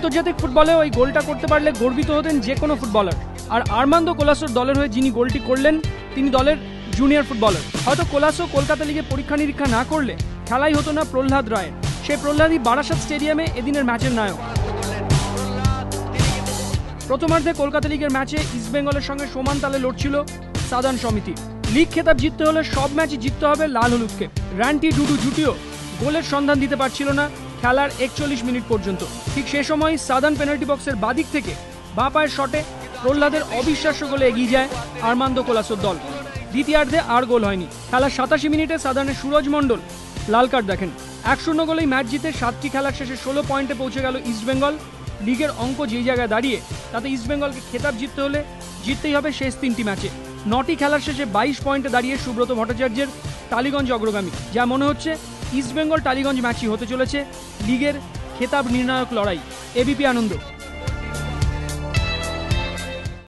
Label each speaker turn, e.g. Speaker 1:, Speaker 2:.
Speaker 1: আন্তর্জাতিক ফুটবলে ওই গোলটা করতে পারলে গর্বিত হতেন যে কোনো ফুটবলার। আর আর্মান্দো কোলাসোর দলের হয়ে যিনি গোলটি করলেন তিনি দলের জুনিয়র ফুটবলার। হয়তো কোলাসো কলকাতা লিগে পরীক্ষা নিরীক্ষা না করলে খেলাই হতো না প্রহ্লাদ রায়ের। সেই প্রহ্লাদই বারাসাত স্টেডিয়ামে এদিনের ম্যাচের নায়ক। প্রথমার্ধে কলকাতা লিগের ম্যাচে ইস্টবেঙ্গলের সঙ্গে সমান তালে লড়ছিল সাদার্ন সমিতি। লিগ খেতাব জিততে হলে সব ম্যাচই জিততে হবে লাল হলুদকে। র্যান্টি ডুডু জুটিও গোলের সন্ধান দিতে পারছিল না খেলার 41 মিনিট পর্যন্ত। ঠিক সে সময় সাদার্ন পেনাল্টি বক্সের বাদিক থেকে বাঁ পায়ের শটে প্রহ্লাদের অবিশ্বাস্য গোলে এগিয়ে যায় আর্মান্দো কোলাসোর দল। দ্বিতীয়ার্ধে আর গোল হয়নি। খেলার 87 মিনিটে সাদার্নের সুরজ মণ্ডল লাল কার্ড দেখেন। 1-0 গোলেই ম্যাচ জিতে 7টি খেলার শেষে 16 পয়েন্টে পৌঁছে গেল ইস্টবেঙ্গল। লিগের অঙ্ক যেই জায়গায় দাঁড়িয়ে তাতে ইস্টবেঙ্গলকে খেতাব জিততে হলে জিততেই হবে শেষ 3টি ম্যাচে। 9টি খেলার শেষে 22 পয়েন্টে দাঁড়িয়ে সুব্রত ভট্টাচার্যের টালিগঞ্জ অগ্রগামী। যা মনে হচ্ছে ইস্টবেঙ্গল টালিগঞ্জ ম্যাচই হতে চলেছে লিগের খেতাব নির্ণায়ক লড়াই। এবিপি আনন্দ।